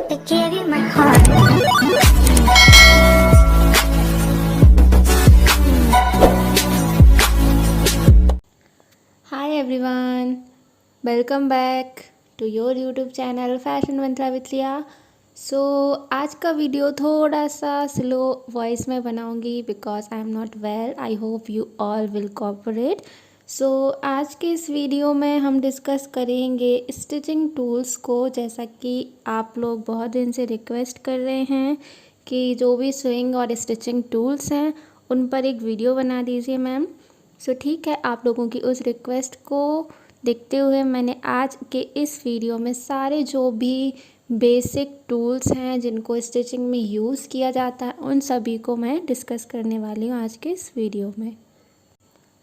I gave you my heart. Hi everyone, welcome back to your YouTube channel fashion Mantra with Riya. आज का video थोड़ा सा slow voice में बनाऊंगी because I am not well. I hope you all will cooperate. आज के इस video में हम डिस्कस करेंगे स्टिचिंग टूल्स को। जैसा कि आप लोग बहुत दिन से रिक्वेस्ट कर रहे हैं कि जो भी स्विंग और स्टिचिंग टूल्स हैं उन पर एक वीडियो बना दीजिए मैम। ठीक है, आप लोगों की उस रिक्वेस्ट को देखते हुए मैंने आज के इस वीडियो में सारे जो भी बेसिक टूल्स हैं जिनको स्टिचिंग में यूज़ किया जाता है उन सभी को मैं डिस्कस करने वाली हूँ आज के इस वीडियो में।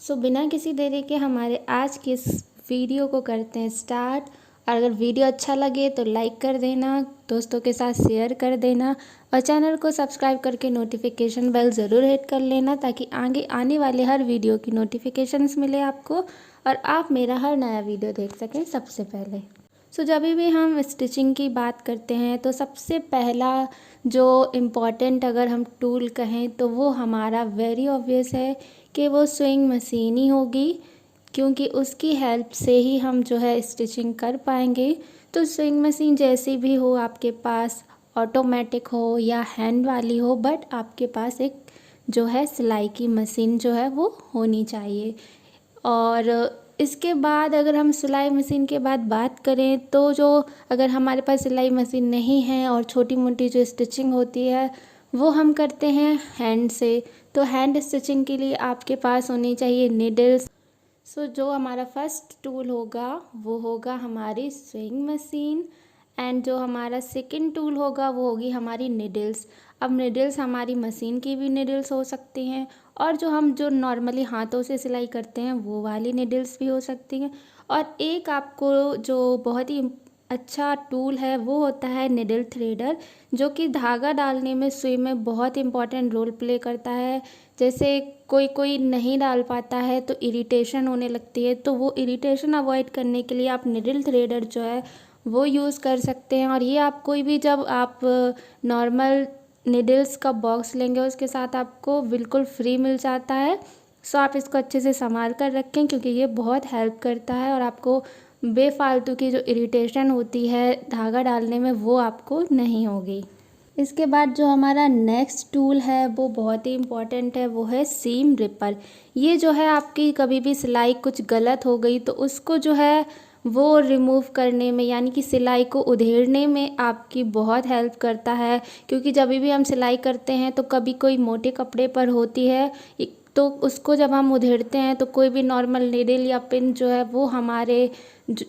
बिना किसी देरी के हमारे आज के इस वीडियो को करते हैं स्टार्ट। और अगर वीडियो अच्छा लगे तो लाइक कर देना, दोस्तों के साथ शेयर कर देना और चैनल को सब्सक्राइब करके नोटिफिकेशन बेल ज़रूर हिट कर लेना ताकि आगे आने वाले हर वीडियो की नोटिफिकेशंस मिले आपको और आप मेरा हर नया वीडियो देख सकें सबसे पहले। जब भी हम स्टिचिंग की बात करते हैं तो सबसे पहला जो इम्पॉर्टेंट अगर हम टूल कहें तो वो हमारा वेरी ऑब्वियस है कि वो स्विंग मशीन ही होगी, क्योंकि उसकी हेल्प से ही हम जो है स्टिचिंग कर पाएंगे। तो स्विंग मशीन जैसी भी हो आपके पास, ऑटोमेटिक हो या हैंड वाली हो, बट आपके पास एक जो है सिलाई की मशीन जो है वो होनी चाहिए। और इसके बाद अगर हम सिलाई मशीन के बाद बात करें तो जो अगर हमारे पास सिलाई मशीन नहीं है और छोटी मोटी जो स्टिचिंग होती है वो हम करते हैं हैंड से। तो हैंड स्टिचिंग के लिए आपके पास होनी चाहिए नीडल्स। जो हमारा फर्स्ट टूल होगा वो होगा हमारी स्विंग मशीन एंड जो हमारा सेकंड टूल होगा वो होगी हमारी नीडल्स। अब नीडल्स हमारी मशीन की भी नीडल्स हो सकती हैं और जो नॉर्मली हाथों से सिलाई करते हैं वो वाली नीडल्स भी हो सकती हैं। और एक आपको जो बहुत ही अच्छा टूल है वो होता है निडल थ्रेडर, जो कि धागा डालने में सुई में बहुत इंपॉर्टेंट रोल प्ले करता है। जैसे कोई नहीं डाल पाता है तो इरिटेशन होने लगती है, तो वो इरिटेशन अवॉइड करने के लिए आप निडल थ्रेडर जो है वो यूज़ कर सकते हैं। और ये आप कोई भी जब आप नॉर्मल निडल्स का बॉक्स लेंगे उसके साथ आपको बिल्कुल फ्री मिल जाता है। आप इसको अच्छे से संभाल कर रखें क्योंकि ये बहुत हेल्प करता है और आपको बेफालतू की जो इरिटेशन होती है धागा डालने में वो आपको नहीं होगी। इसके बाद जो हमारा नेक्स्ट टूल है वो बहुत ही इम्पॉर्टेंट है, वो है सीम रिपर। ये जो है आपकी कभी भी सिलाई कुछ गलत हो गई तो उसको जो है वो रिमूव करने में यानी कि सिलाई को उधेड़ने में आपकी बहुत हेल्प करता है। क्योंकि जब भी हम सिलाई करते हैं तो कभी कोई मोटे कपड़े पर होती है तो उसको जब हम उधेड़ते हैं तो कोई भी नॉर्मल नीडल या पिन जो है वो हमारे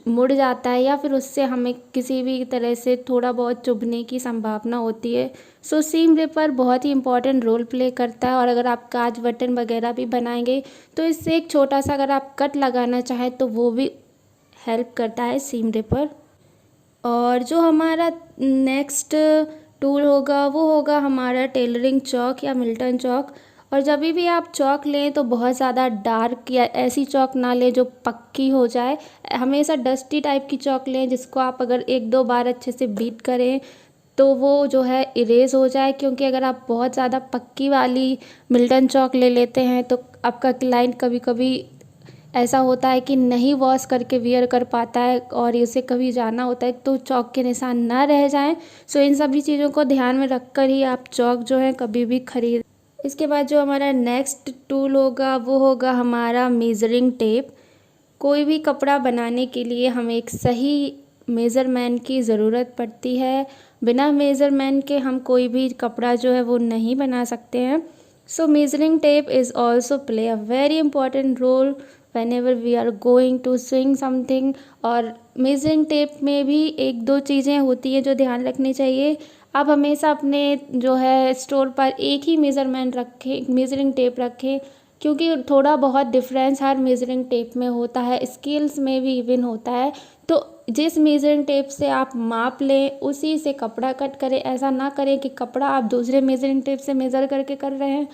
मुड़ जाता है या फिर उससे हमें किसी भी तरह से थोड़ा बहुत चुभने की संभावना होती है। सीम रिपर बहुत ही इंपॉर्टेंट रोल प्ले करता है। और अगर आप काज बटन वगैरह भी बनाएंगे तो इससे एक छोटा सा अगर आप कट लगाना चाहें तो वो भी हेल्प करता है सीम रिपर। और जो हमारा नेक्स्ट टूल होगा वो होगा हमारा टेलरिंग चॉक या मिल्टन चॉक। और जब भी आप चॉक लें तो बहुत ज़्यादा डार्क या ऐसी चॉक ना लें जो पक्की हो जाए। हमेशा डस्टी टाइप की चॉक लें जिसको आप अगर एक दो बार अच्छे से बीट करें तो वो जो है इरेज हो जाए। क्योंकि अगर आप बहुत ज़्यादा पक्की वाली मिल्टन चॉक ले लेते हैं तो आपका क्लाइंट कभी कभी ऐसा होता है कि नहीं वॉश करके वियर कर पाता है और इसे कभी जाना होता है तो चॉक के निशान ना रह जाएं। इन सभी चीज़ों को ध्यान में रखकर ही आप चॉक जो है कभी भी खरीद। इसके बाद जो हमारा नेक्स्ट टूल होगा वो होगा हमारा मेज़रिंग टेप। कोई भी कपड़ा बनाने के लिए हमें एक सही मेज़रमेंट की ज़रूरत पड़ती है। बिना मेज़रमेंट के हम कोई भी कपड़ा जो है वो नहीं बना सकते हैं। Measuring tape is also play a very important role whenever we are going to swing something। और मेजरिंग टेप में भी एक दो चीज़ें होती हैं जो ध्यान रखनी चाहिए। आप हमेशा अपने जो है स्टोर पर एक ही मेज़रमेंट रखें, मेजरिंग टेप रखें, क्योंकि थोड़ा बहुत डिफरेंस हर मेजरिंग टेप में होता है, स्केल्स में भी इवन होता है। तो जिस मेजरिंग टेप से आप माप लें उसी से कपड़ा कट करें। ऐसा ना करें कि कपड़ा आप दूसरे मेजरिंग टेप से मेज़र करके कर रहे हैं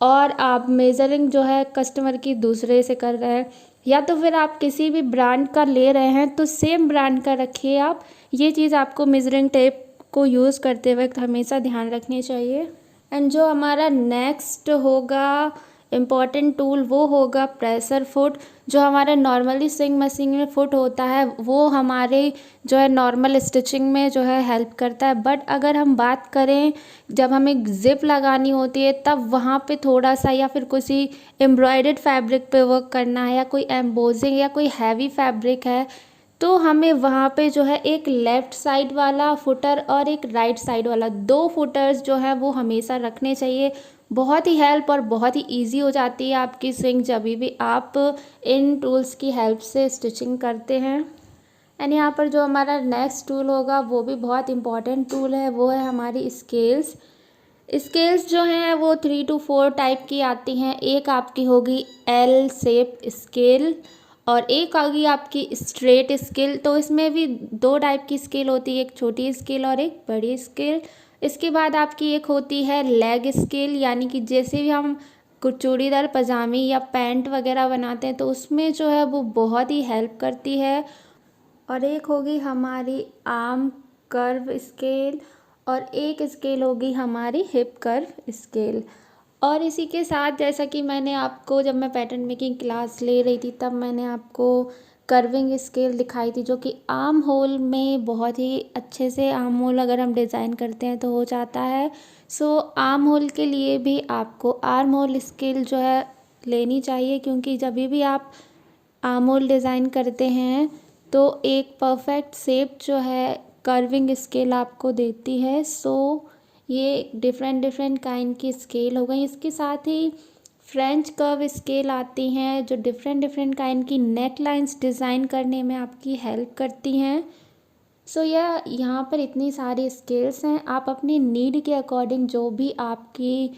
और आप मेज़रिंग जो है कस्टमर की दूसरे से कर रहे हैं, या तो फिर आप किसी भी ब्रांड का ले रहे हैं तो सेम ब्रांड का रखिए आप। ये चीज़ आपको मेज़रिंग टेप को यूज़ करते वक्त हमेशा ध्यान रखनी चाहिए। एंड जो हमारा नेक्स्ट होगा इम्पॉर्टेंट टूल वो होगा प्रेशर फुट। जो हमारा नॉर्मली स्विंग मशीन में फुट होता है वो हमारे जो है नॉर्मल स्टिचिंग में जो है हेल्प करता है, बट अगर हम बात करें जब हमें ज़िप लगानी होती है तब वहाँ पे थोड़ा सा या फिर किसी एम्ब्रॉयडर्ड फैब्रिक पे वर्क करना है या कोई एम्बोजिंग या कोई हैवी फैब्रिक है तो हमें वहाँ पे जो है एक लेफ़्ट साइड वाला फुटर और एक राइट साइड वाला 2 फुटर्स जो है वो हमेशा रखने चाहिए। बहुत ही हेल्प और बहुत ही इजी हो जाती है आपकी स्विंग जब भी आप इन टूल्स की हेल्प से स्टिचिंग करते हैं। एंड यहाँ पर जो हमारा नेक्स्ट टूल होगा वो भी बहुत इंपॉर्टेंट टूल है, वो है हमारी स्केल्स। स्केल्स जो हैं वो 3 to 4 टाइप की आती हैं। एक आपकी होगी एल शेप स्केल और एक होगी आपकी स्ट्रेट स्केल। तो इसमें भी 2 टाइप की स्केल होती है, एक छोटी स्केल और एक बड़ी स्केल। इसके बाद आपकी एक होती है लेग स्केल, यानी कि जैसे भी हम कुछ चूड़ीदार पजामी या पैंट वगैरह बनाते हैं तो उसमें जो है वो बहुत ही हेल्प करती है। और एक होगी हमारी आर्म कर्व स्केल और एक स्केल होगी हमारी हिप कर्व स्केल। और इसी के साथ जैसा कि मैंने आपको जब मैं पैटर्न मेकिंग क्लास ले रही थी तब मैंने आपको कर्विंग स्केल दिखाई थी, जो कि आर्म होल में बहुत ही अच्छे से आर्म होल अगर हम डिज़ाइन करते हैं तो हो जाता है। सो आर्म होल के लिए भी आपको आर्म होल स्केल जो है लेनी चाहिए, क्योंकि जब भी आप आर्म होल डिज़ाइन करते हैं तो एक परफेक्ट शेप जो है कर्विंग स्केल आपको देती है। सो ये डिफरेंट काइंड की स्केल हो गई। इसके साथ ही फ्रेंच कर्व स्केल आती हैं जो डिफरेंट काइंड की नेक लाइन्स डिज़ाइन करने में आपकी हेल्प करती हैं। सो यह यहाँ पर इतनी सारी स्केल्स हैं, आप अपनी नीड के अकॉर्डिंग जो भी आपकी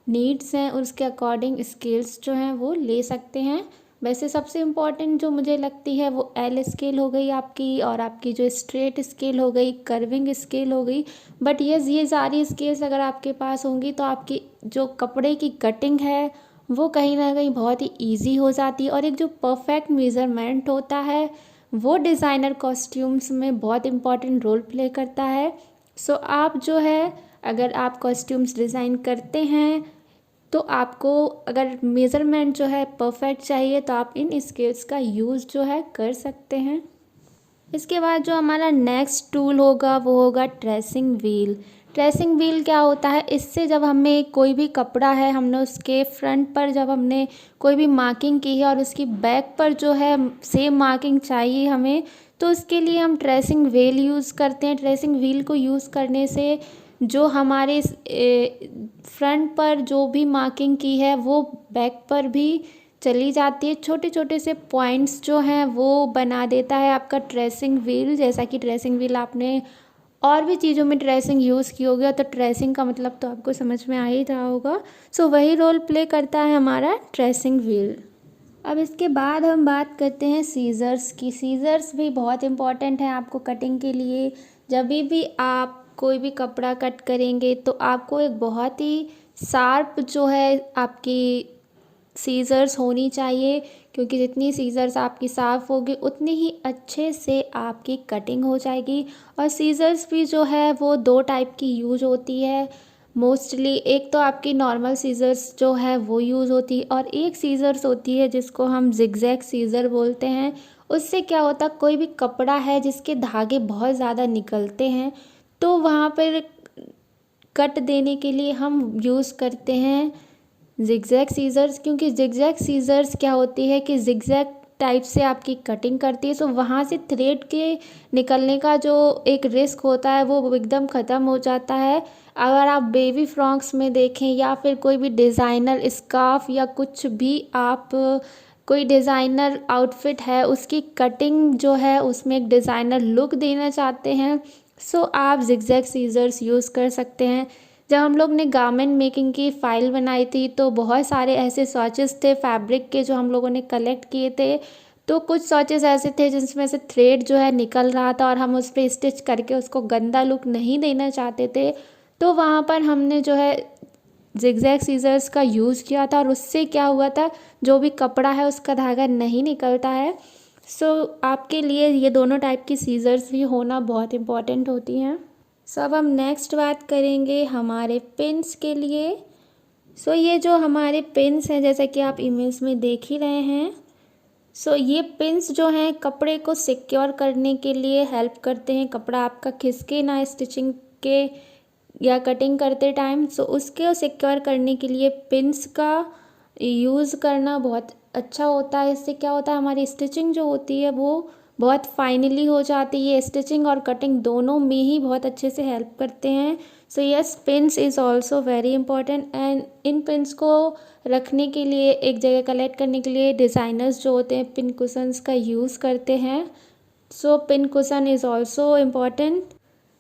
नीड्स हैं उसके अकॉर्डिंग स्केल्स जो हैं वो ले सकते हैं। वैसे सबसे इम्पॉर्टेंट जो मुझे लगती है वो एल स्केल हो गई आपकी, और आपकी जो स्ट्रेट स्केल हो गई, कर्विंग स्केल हो गई। बट ये सारी स्केल्स अगर आपके पास होंगी तो आपकी जो कपड़े की कटिंग है वो कहीं ना कहीं बहुत ही ईजी हो जाती है, और एक जो परफेक्ट मेज़रमेंट होता है वो डिज़ाइनर कॉस्ट्यूम्स में बहुत इम्पॉर्टेंट रोल प्ले करता है। सो आप जो है अगर आप कॉस्ट्यूम्स डिज़ाइन करते हैं तो आपको अगर मेज़रमेंट जो है परफेक्ट चाहिए तो आप इन स्केल्स का यूज़ जो है कर सकते हैं। इसके बाद जो हमारा नेक्स्ट टूल होगा वो होगा ट्रेसिंग व्हील। ट्रेसिंग व्हील क्या होता है, इससे जब हमें कोई भी कपड़ा है हमने उसके फ्रंट पर जब हमने कोई भी मार्किंग की है और उसकी बैक पर जो है सेम मार्किंग चाहिए हमें, तो उसके लिए हम ट्रेसिंग व्हील यूज़ करते हैं। ट्रेसिंग व्हील को यूज़ करने से जो हमारे फ्रंट पर जो भी मार्किंग की है वो बैक पर भी चली जाती है। छोटे छोटे से पॉइंट्स जो हैं वो बना देता है आपका ट्रेसिंग व्हील। जैसा कि ट्रेसिंग व्हील आपने और भी चीज़ों में ट्रेसिंग यूज़ की होगी, तो ट्रेसिंग का मतलब तो आपको समझ में आ ही रहा होगा। सो वही रोल प्ले करता है हमारा ट्रेसिंग व्हील। अब इसके बाद हम बात करते हैं सीज़र्स की। सीज़र्स भी बहुत इम्पॉर्टेंट है आपको कटिंग के लिए। जब भी आप कोई भी कपड़ा कट करेंगे तो आपको एक बहुत ही शार्प जो है आपकी सीज़र्स होनी चाहिए, क्योंकि जितनी सीज़र्स आपकी साफ़ होगी उतनी ही अच्छे से आपकी कटिंग हो जाएगी। और सीज़र्स भी जो है वो 2 टाइप की यूज होती है मोस्टली। एक तो आपकी नॉर्मल सीज़र्स जो है वो यूज़ होती है, और एक सीज़र्स होती है जिसको हम जिगजैग सीज़र बोलते हैं। उससे क्या होता है, कोई भी कपड़ा है जिसके धागे बहुत ज़्यादा निकलते हैं तो वहाँ पर कट देने के लिए हम यूज़ करते हैं जिगजैग सीज़र्स। क्योंकि जिगजैग सीज़र्स क्या होती है कि जिगजैग टाइप से आपकी कटिंग करती है, सो वहाँ से थ्रेड के निकलने का जो एक रिस्क होता है वो एकदम ख़त्म हो जाता है। अगर आप बेबी फ्रॉक्स में देखें या फिर कोई भी डिज़ाइनर स्कार्फ या कुछ भी आप कोई डिज़ाइनर आउटफिट है उसकी कटिंग जो है उसमें एक डिज़ाइनर लुक देना चाहते हैं, सो आप जिगजैग सीज़र्स यूज़ कर सकते हैं। जब हम लोग ने गारमेंट मेकिंग की फ़ाइल बनाई थी तो बहुत सारे ऐसे स्वॉचेस थे फैब्रिक के जो हम लोगों ने कलेक्ट किए थे। तो कुछ स्वॉचेस ऐसे थे जिसमें से थ्रेड जो है निकल रहा था और हम उस पर स्टिच करके उसको गंदा लुक नहीं देना चाहते थे, तो वहाँ पर हमने जो है जिगजैग सीज़र्स का यूज़ किया था, और उससे क्या हुआ था, जो भी कपड़ा है उसका धागा नहीं निकलता है। सो आपके लिए ये दोनों टाइप की सीज़र्स भी होना बहुत इम्पॉर्टेंट होती हैं। सो अब हम नेक्स्ट बात करेंगे हमारे पिन्स के लिए। सो ये जो हमारे पिन्स हैं, जैसा कि आप इमेज में देख ही रहे हैं, सो ये पिन्स जो हैं कपड़े को सिक्योर करने के लिए हेल्प करते हैं। कपड़ा आपका खिसके ना स्टिचिंग के या कटिंग करते टाइम, सो उसके सिक्योर करने के लिए पिन्स का यूज़ करना बहुत अच्छा होता है। इससे क्या होता है, हमारी स्टिचिंग जो होती है वो बहुत फाइनली हो जाती है। स्टिचिंग और कटिंग दोनों में ही बहुत अच्छे से हेल्प करते हैं। So yes, pins is also very important. And in pins को रखने के लिए, एक जगह कलेक्ट करने के लिए डिज़ाइनर्स जो होते हैं पिन कुशन्स का यूज़ करते हैं। So pin cushion is also important.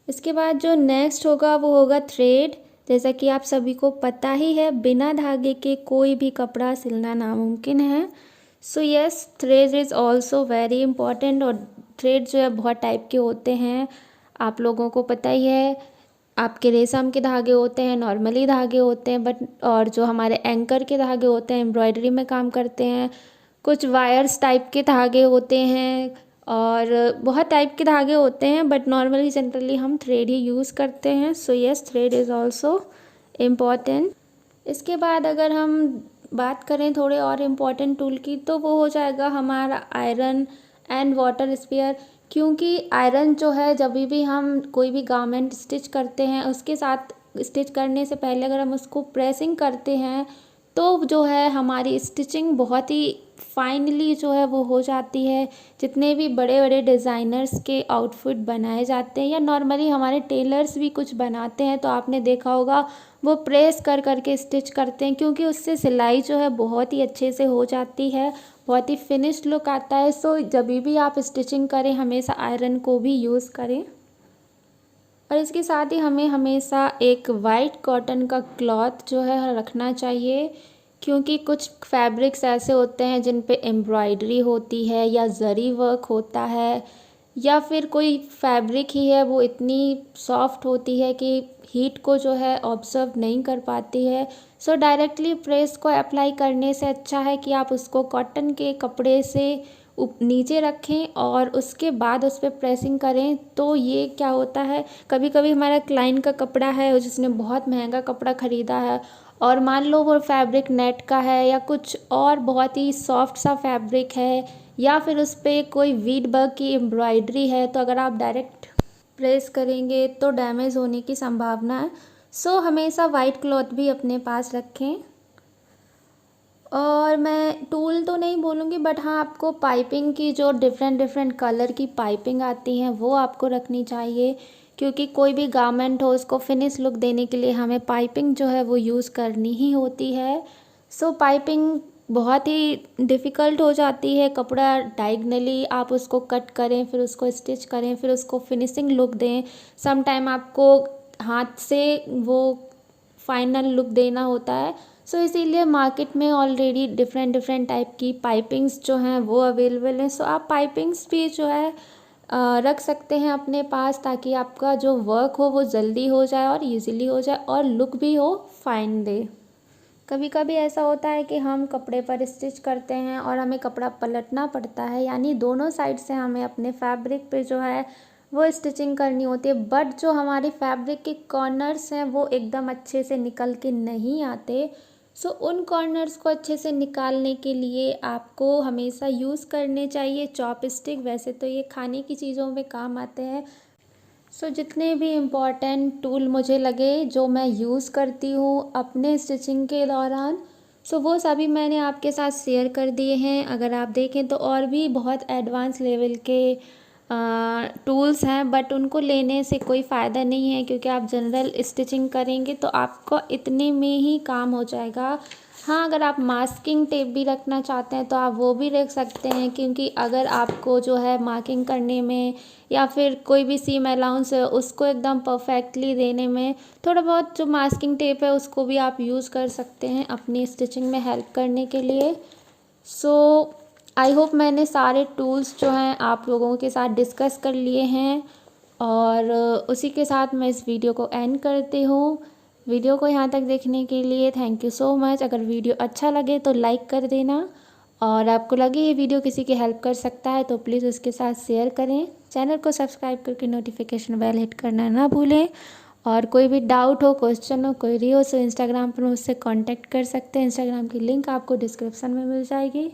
इसके बाद जो नेक्स्ट होगा वो होगा थ्रेड। जैसा कि आप सभी को पता ही है, बिना धागे के कोई भी कपड़ा सिलना नामुमकिन है। So yes, thread is also very important. और थ्रेड जो है बहुत टाइप के होते हैं, आप लोगों को पता ही है। आपके रेशम के धागे होते हैं, नॉर्मली धागे होते हैं, बट और जो हमारे एंकर के धागे होते हैं एम्ब्रॉयडरी में काम करते हैं। कुछ वायर्स टाइप के धागे होते हैं और बहुत टाइप के धागे होते हैं, बट नॉर्मली जनरली हम थ्रेड ही यूज़ करते हैं। So yes, thread is also important. इसके बाद अगर हम बात करें थोड़े और इम्पॉर्टेंट टूल की, तो वो हो जाएगा हमारा आयरन एंड वाटर स्पेयर। क्योंकि आयरन जो है, जब भी हम कोई भी गारमेंट स्टिच करते हैं, उसके साथ स्टिच करने से पहले अगर हम उसको प्रेसिंग करते हैं तो जो है हमारी स्टिचिंग बहुत ही फाइनली जो है वो हो जाती है। जितने भी बड़े बड़े डिज़ाइनर्स के आउटफिट बनाए जाते हैं या नॉर्मली हमारे टेलर्स भी कुछ बनाते हैं, तो आपने देखा होगा वो प्रेस कर कर के स्टिच करते हैं, क्योंकि उससे सिलाई जो है बहुत ही अच्छे से हो जाती है, बहुत ही फिनिश्ड लुक आता है। सो जब भी आप स्टिचिंग करें हमेशा आयरन को भी यूज़ करें। और इसके साथ ही हमें हमेशा एक वाइट कॉटन का क्लॉथ जो है रखना चाहिए, क्योंकि कुछ फैब्रिक्स ऐसे होते हैं जिन पे एम्ब्रॉयडरी होती है या जरी वर्क होता है, या फिर कोई फैब्रिक ही है वो इतनी सॉफ्ट होती है कि हीट को जो है ऑब्जर्व नहीं कर पाती है। सो डायरेक्टली प्रेस को अप्लाई करने से अच्छा है कि आप उसको कॉटन के कपड़े से नीचे रखें और उसके बाद उस पर प्रेसिंग करें। तो ये क्या होता है, कभी कभी हमारा क्लाइंट का कपड़ा है जिसने बहुत महंगा कपड़ा ख़रीदा है, और मान लो वो फैब्रिक नेट का है या कुछ और बहुत ही सॉफ्ट सा फैब्रिक है, या फिर उस पर कोई वीड वर्क की एम्ब्रॉयडरी है, तो अगर आप डायरेक्ट प्रेस करेंगे तो डैमेज होने की संभावना है। सो हमेशा वाइट क्लॉथ भी अपने पास रखें। और मैं टूल तो नहीं बोलूँगी, बट हाँ, आपको पाइपिंग की जो डिफरेंट डिफरेंट कलर की पाइपिंग आती हैं वो आपको रखनी चाहिए, क्योंकि कोई भी गारमेंट हो उसको फिनिश लुक देने के लिए हमें पाइपिंग जो है वो यूज़ करनी ही होती है। सो पाइपिंग बहुत ही डिफ़िकल्ट हो जाती है। कपड़ा डायगनली आप उसको कट करें, फिर उसको स्टिच करें, फिर उसको फिनिशिंग लुक दें। सम टाइम आपको हाथ से वो फाइनल लुक देना होता है। सो इसीलिए मार्केट में ऑलरेडी डिफरेंट डिफरेंट टाइप की पाइपिंग्स जो हैं वो अवेलेबल हैं। सो आप पाइपिंग्स भी जो है रख सकते हैं अपने पास, ताकि आपका जो वर्क हो वो जल्दी हो जाए और इजीली हो जाए और लुक भी हो फाइन दे। कभी कभी ऐसा होता है कि हम कपड़े पर स्टिच करते हैं और हमें कपड़ा पलटना पड़ता है, यानी दोनों साइड से हमें अपने फैब्रिक पे जो है वो स्टिचिंग करनी होती है। बट जो हमारे फैब्रिक के कॉर्नर्स हैं वो एकदम अच्छे से निकल के नहीं आते। सो उन कॉर्नर्स को अच्छे से निकालने के लिए आपको हमेशा यूज़ करने चाहिए चॉपस्टिक। वैसे तो ये खाने की चीज़ों में काम आते हैं। सो जितने भी इम्पॉर्टेंट टूल मुझे लगे जो मैं यूज़ करती हूँ अपने स्टिचिंग के दौरान, सो वो सभी मैंने आपके साथ शेयर कर दिए हैं। अगर आप देखें तो और भी बहुत एडवांस लेवल के टूल्स हैं, बट उनको लेने से कोई फ़ायदा नहीं है, क्योंकि आप जनरल स्टिचिंग करेंगे तो आपको इतने में ही काम हो जाएगा। हाँ, अगर आप मास्किंग टेप भी रखना चाहते हैं तो आप वो भी रख सकते हैं, क्योंकि अगर आपको जो है मार्किंग करने में या फिर कोई भी सीम अलाउंस है उसको एकदम परफेक्टली देने में थोड़ा बहुत जो मास्किंग टेप है उसको भी आप यूज़ कर सकते हैं अपनी स्टिचिंग में हेल्प करने के लिए। सो आई होप मैंने सारे टूल्स जो हैं आप लोगों के साथ डिस्कस कर लिए हैं, और उसी के साथ मैं इस वीडियो को एंड करती हूँ। वीडियो को यहाँ तक देखने के लिए थैंक यू सो मच। अगर वीडियो अच्छा लगे तो लाइक कर देना, और आपको लगे ये वीडियो किसी की हेल्प कर सकता है तो प्लीज़ उसके साथ शेयर करें। चैनल को सब्सक्राइब करके नोटिफिकेशन बेल हिट करना ना भूलें। और कोई भी डाउट हो, क्वेश्चन हो, क्वेरी हो तो इंस्टाग्राम पर मुझसे कांटेक्ट कर सकते हैं। इंस्टाग्राम की लिंक आपको डिस्क्रिप्शन में मिल जाएगी।